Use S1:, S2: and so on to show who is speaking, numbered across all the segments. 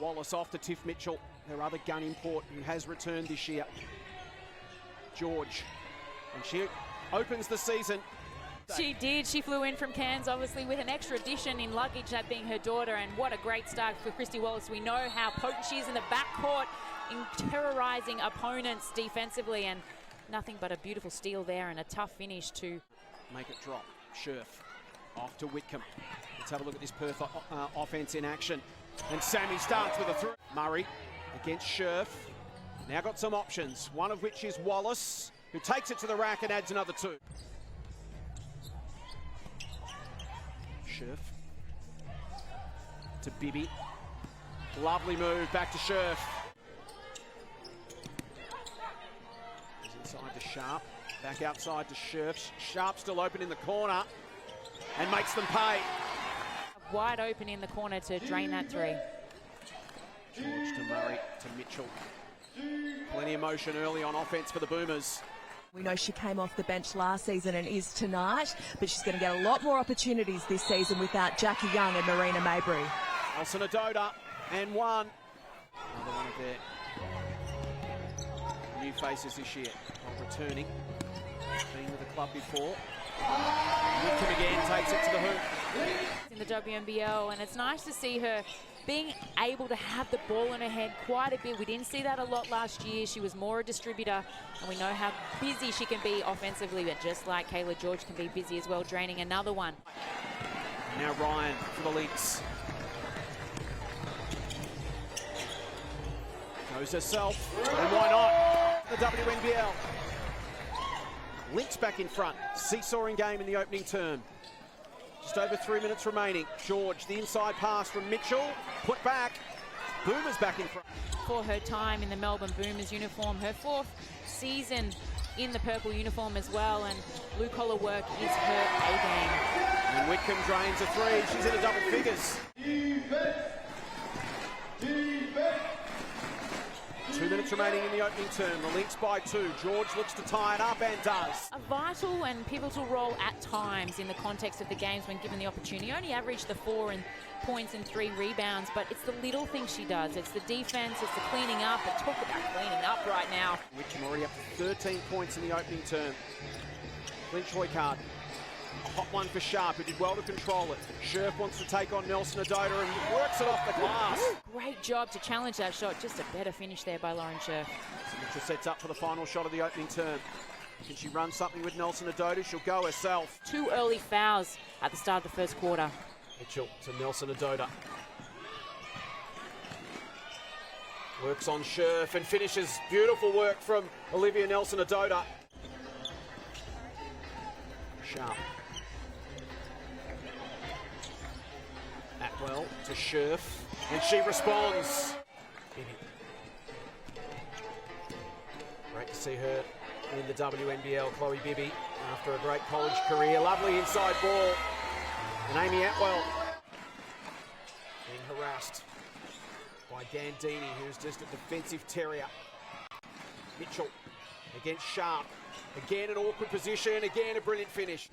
S1: Wallace off to Tiff Mitchell, her other gun import who has returned this year. George, and she opens the season.
S2: She did. She flew in from Cairns, obviously, with an extra addition in luggage, that being her daughter, and what a great start for Kristy Wallace. We know how potent she is in the backcourt, in terrorising opponents defensively, and nothing but a beautiful steal there and a tough finish to
S1: make it drop. Scherf off to Whitcomb. Let's have a look at this Perth offence in action. And Sammy starts with a throw. Murray against Scherf. Now got some options, one of which is Wallace, who takes it to the rack and adds another two. Scherf to Bibby. Lovely move, back to Scherf. Inside to Sharp, back outside to Scherf. Sharp still open in the corner and makes them pay.
S2: Wide open in the corner to drain that three.
S1: George to Murray to Mitchell. Plenty of motion early on offense for the Boomers.
S3: We know she came off the bench last season and is tonight, but she's going to get a lot more opportunities this season without Jackie Young and Marina Mabry.
S1: Nelson Adoda and one. Another one of their new faces this year. While returning, been with the club before. Whitcomb again takes it to the hoop.
S2: In the WNBL, and it's nice to see her being able to have the ball in her head quite a bit. We didn't see that a lot last year. She was more a distributor, and we know how busy she can be offensively, but just like Kayla George can be busy as well, draining another one.
S1: Now Ryan for the Lynx. Goes herself, and why not? The WNBL. Lynx back in front. Seesawing game in the opening term. Just over 3 minutes remaining. George, the inside pass from Mitchell. Put back. Boomers back in front.
S2: For her time in the Melbourne Boomers uniform, her 4th season in the purple uniform as well, and blue collar work is her A-game.
S1: And Whitcomb drains a three. She's in a double figures. 2 minutes remaining in the opening term. The Lynx by 2. George looks to tie it up and does.
S2: A vital and pivotal role at times in the context of the games when given the opportunity. Only averaged the 4 points and 3 rebounds, but it's the little things she does. It's the defense, it's the cleaning up. But talk about cleaning up right now.
S1: Whitcomb already up to 13 points in the opening term. Lynch Hoycard. A hot one for Sharp, who did well to control it. Scherf wants to take on Nelson Adoda and works it off the glass.
S2: Great job to challenge that shot. Just a better finish there by Lauren Scherf.
S1: So Mitchell sets up for the final shot of the opening term. Can she run something with Nelson Adoda? She'll go herself.
S2: 2 early fouls at the start of the first quarter.
S1: Mitchell to Nelson Adoda. Works on Scherf and finishes. Beautiful work from Olivia Nelson Adoda. Sharp. Atwell to Scherf, and she responds. Bibby. Great to see her in the WNBL, Chloe Bibby, after a great college career. Lovely inside ball. And Amy Atwell being harassed by Gandini, who's just a defensive terrier. Mitchell against Sharp. Again an awkward position, again a brilliant finish.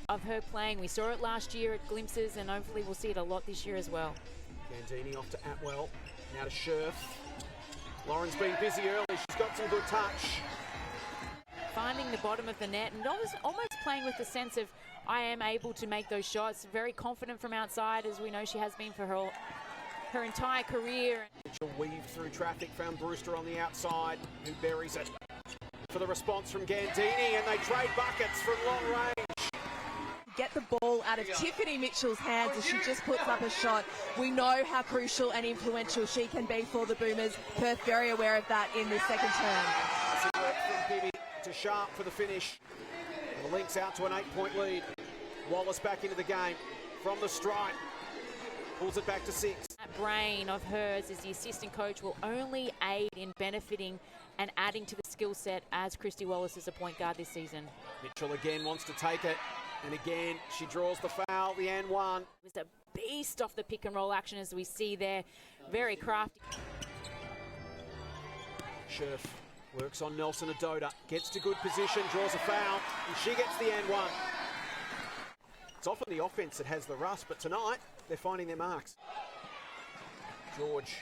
S2: Of her playing, we saw it last year at glimpses, and hopefully we'll see it a lot this year as well.
S1: Gandini off to Atwell, now to Scherf. Lauren's been busy early, she's got some good touch.
S2: Finding the bottom of the net and almost playing with the sense of, I am able to make those shots. Very confident from outside, as we know she has been for her entire career.
S1: Mitchell weaved through traffic, found Brewster on the outside, who buries it. For the response from Gandini, and they trade buckets from long range.
S3: Get the ball out of Tiffany Mitchell's hands as she just puts up a shot. We know how crucial and influential she can be for the Boomers. Perth very aware of that in this second term.
S1: From Bibby to Sharp for the finish. The Lynx out to an 8-point lead. Wallace back into the game from the stripe. Pulls it back to 6.
S2: That brain of hers as the assistant coach will only aid in benefiting and adding to the skill set as Kristy Wallace is a point guard this season.
S1: Mitchell again wants to take it. And again, she draws the foul, the and one.
S2: It was a beast off the pick and roll action as we see there. Very crafty.
S1: Scherf works on Nelson Adoda, gets to good position, draws a foul, and she gets the and one. It's often the offense that has the rust, but tonight they're finding their marks. George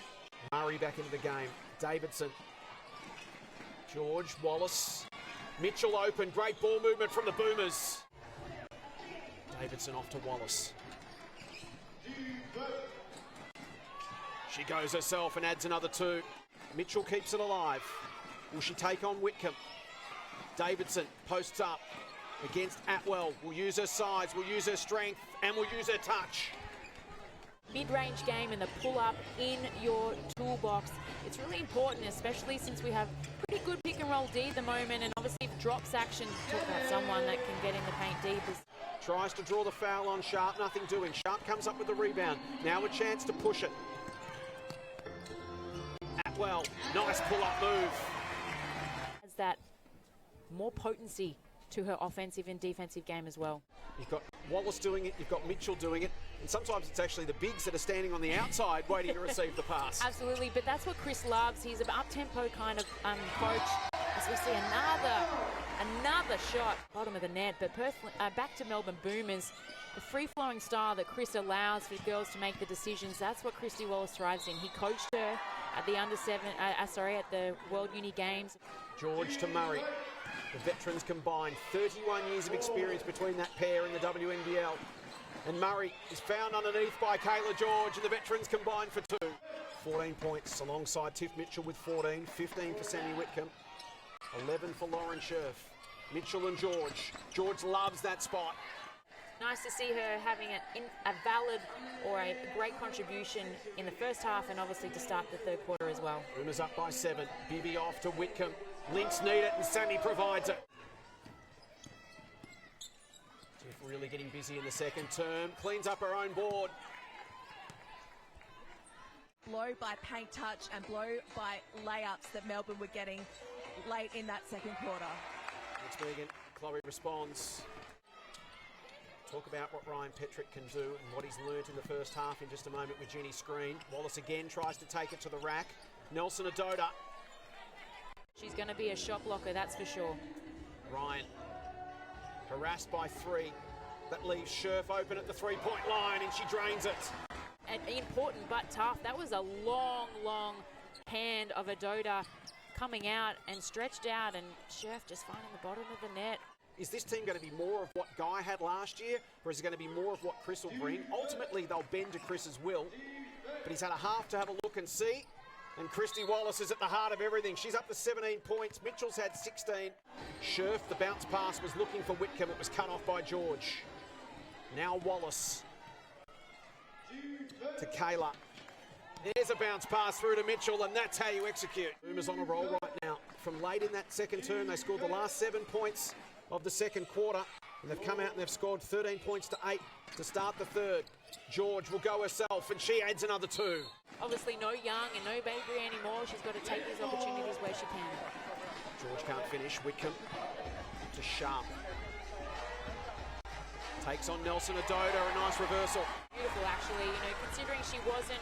S1: Murray back into the game. Davidson. George, Wallace. Mitchell open. Great ball movement from the Boomers. Davidson off to Wallace. She goes herself and adds another 2. Mitchell keeps it alive. Will she take on Whitcomb? Davidson posts up against Atwell. Will use her size, will use her strength, and will use her touch.
S2: Mid-range game and the pull-up in your toolbox. It's really important, especially since we have pretty good pick and roll D at the moment, and obviously if drops action, talk about someone that can get in the paint deep.
S1: Tries to draw the foul on Sharp, nothing doing. Sharp comes up with the rebound. Now a chance to push it. Atwell, nice pull-up move.
S2: Has that more potency to her offensive and defensive game as well.
S1: You've got Wallace doing it, you've got Mitchell doing it, and sometimes it's actually the bigs that are standing on the outside waiting to receive the pass.
S2: Absolutely, but that's what Chris loves. He's an up-tempo kind of coach. As we see another shot, bottom of the net, but back to Melbourne Boomers. The free-flowing style that Chris allows for girls to make the decisions, that's what Christy Wallace thrives in. He coached her at the at the World Uni Games.
S1: George to Murray. The veterans combined, 31 years of experience between that pair in the WNBL. And Murray is found underneath by Kayla George, and the veterans combined for 2. 14 points alongside Tiff Mitchell with 14, 15 for Sammy Whitcomb, 11 for Lauren Scherf. Mitchell and George. George loves that spot.
S2: Nice to see her having a valid or a great contribution in the first half, and obviously to start the third quarter as well.
S1: Boomers up by 7. Bibby off to Whitcomb. Lynx need it, and Sammy provides it. Tiff really getting busy in the second term. Cleans up her own board.
S3: Blow by paint touch and blow by layups that Melbourne were getting late in that second quarter.
S1: Thanks, Megan. Chloe responds. Talk about what Ryan Petrick can do and what he's learnt in the first half in just a moment with Ginny Screen. Wallace again tries to take it to the rack. Nelson Adoda.
S2: She's going to be a shot blocker, that's for sure.
S1: Ryan harassed by 3. That leaves Scherf open at the 3-point line, and she drains it.
S2: And important but tough. That was a long hand of Adoda coming out and stretched out, and Scherf just finding the bottom of the net.
S1: Is this team going to be more of what Guy had last year, or is it going to be more of what Chris will bring? Ultimately, they'll bend to Chris's will, but he's had a half to have a look and see, and Christy Wallace is at the heart of everything. She's up to 17 points. Mitchell's had 16. Scherf, the bounce pass, was looking for Whitcomb. It was cut off by George. Now Wallace to Kayla. There's a bounce pass through to Mitchell, and that's how you execute. Boomers on a roll right now. From late in that second term, they scored the last 7 points of the second quarter, and they've come out and they've scored 13 points to 8 to start the third. George will go herself, and she adds another 2.
S2: Obviously no Young and no Bakery anymore. She's got to take these opportunities where she can.
S1: George can't finish. Whitcomb to Sharp. Takes on Nelson Adoda, a nice reversal.
S2: Beautiful, actually, considering she wasn't,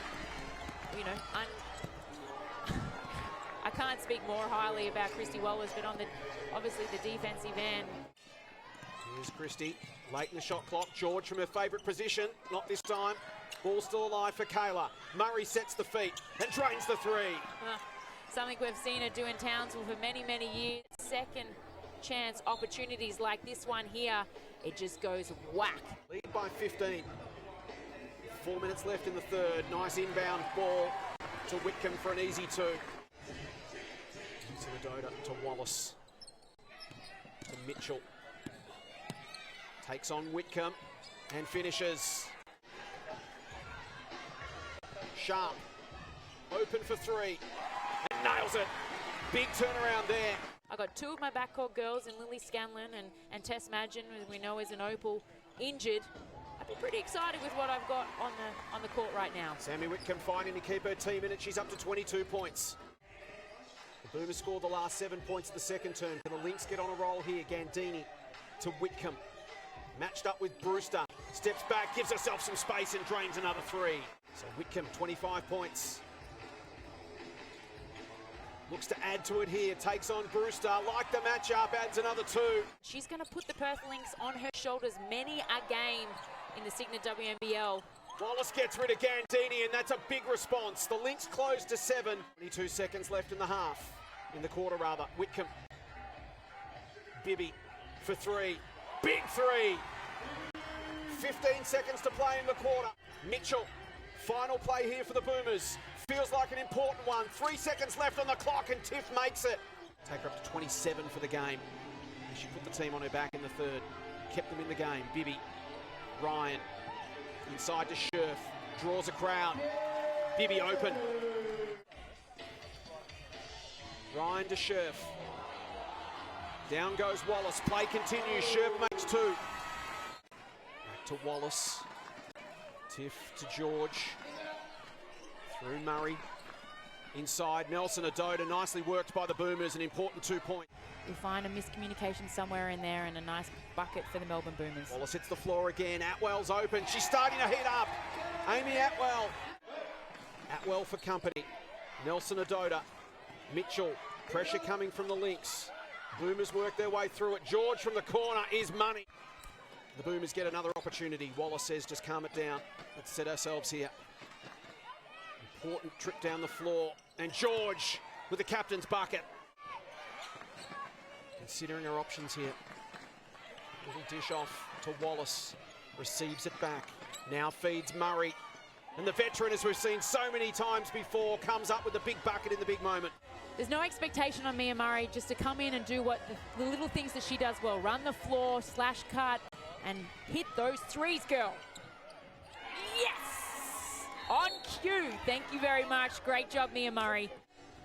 S2: I can't speak more highly about Christy Wallace, but on obviously the defensive end.
S1: Here's Christy, late in the shot clock. George from her favourite position, not this time. Ball still alive for Kayla. Murray sets the feet and drains the 3.
S2: Something we've seen her do in Townsville for many years. Second chance opportunities like this one here, it just goes whack.
S1: Lead by 15. 4 minutes left in the third. Nice inbound ball to Whitcomb for an easy 2. To Adoda, to Wallace, to Mitchell. Takes on Whitcomb and finishes. Sharp, open for 3, and nails it. Big turnaround there.
S2: I got 2 of my backcourt girls in Lily Scanlon and Tess Madgen, who we know is an Opal, injured. I'd be pretty excited with what I've got on the court right now.
S1: Sammy Whitcomb fighting to keep her team in it. She's up to 22 points. The Boomers scored the last 7 points of the second term. Can the Lynx get on a roll here? Gandini to Whitcomb. Matched up with Brewster. Steps back, gives herself some space and drains another 3. So Whitcomb, 25 points. Looks to add to it here. Takes on Brewster. Like the matchup, adds another 2.
S2: She's going to put the Perth Lynx on her shoulders many a game in the Signet WNBL.
S1: Wallace gets rid of Gandini, and that's a big response. The Lynx close to 7. 22 seconds left in the half. In the quarter, rather. Whitcomb. Bibby for 3. Big 3. 15 seconds to play in the quarter. Mitchell. Final play here for the Boomers. Feels like an important one. 3 seconds left on the clock, and Tiff makes it. Take her up to 27 for the game. She put the team on her back in the third. Kept them in the game. Bibby. Ryan. Inside to Scherf. Draws a crowd. Bibby open. Ryan to Scherf. Down goes Wallace. Play continues. Scherf makes 2. Back to Wallace. Tiff to George. Through Murray. Inside, Nelson Adoda, nicely worked by the Boomers, an important 2 point.
S2: You'll find a miscommunication somewhere in there and a nice bucket for the Melbourne Boomers.
S1: Wallace hits the floor again, Atwell's open, she's starting to heat up. Amy Atwell. Atwell for company. Nelson Adoda. Mitchell, pressure coming from the Lynx. Boomers work their way through it. George from the corner is money. The Boomers get another opportunity. Wallace says, just calm it down. Let's set ourselves here. Important trip down the floor, and George with the captain's bucket. Considering her options here. Little dish off to Wallace, receives it back, now feeds Murray. And the veteran, as we've seen so many times before, comes up with the big bucket in the big moment.
S2: There's no expectation on Mia Murray just to come in and do what the little things that she does well. Run the floor, slash cut, and hit those threes, girl. Yes! On cue. Thank you very much. Great job, Mia Murray.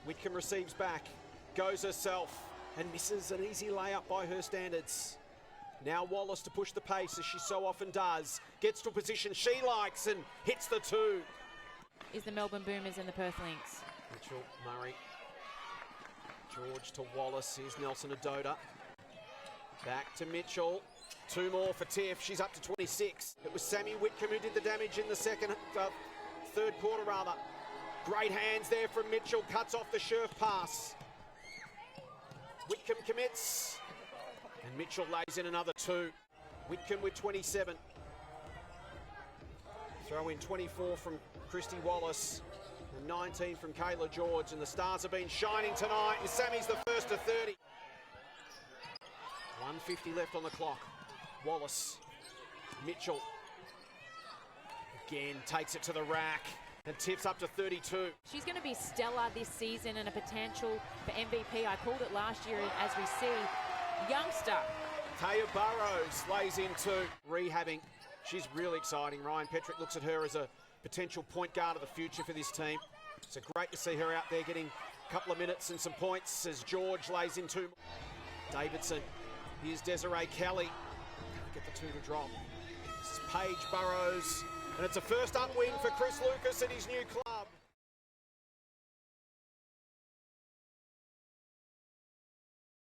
S1: Whitcomb receives back, goes herself, and misses an easy layup by her standards. Now Wallace to push the pace, as she so often does. Gets to a position she likes and hits the 2.
S2: Is the Melbourne Boomers and the Perth Lynx.
S1: Mitchell, Murray. George to Wallace. Here's Nelson Adoda. Back to Mitchell. 2 more for Tiff. She's up to 26. It was Sammy Whitcomb who did the damage in the third quarter, rather. Great hands there from Mitchell. Cuts off the Scherf pass. Whitcomb commits. And Mitchell lays in another 2. Whitcomb with 27. Throw in 24 from Christy Wallace. And 19 from Kayla George. And the Stars have been shining tonight. And Sammy's the first to 30. 1:50 left on the clock. Wallace. Mitchell. Again, takes it to the rack. And Tiff's up to 32.
S2: She's going to be stellar this season and a potential for MVP. I called it last year, as we see. Youngster.
S1: Taya Burrows lays into rehabbing. She's really exciting. Ryan Petrick looks at her as a potential point guard of the future for this team. So great to see her out there getting a couple of minutes and some points as George lays into Davidson. Here's Desiree Kelly. Can't get the 2 to drop. This is Paige Burrows. And it's a first up win for Chris Lucas at his new club.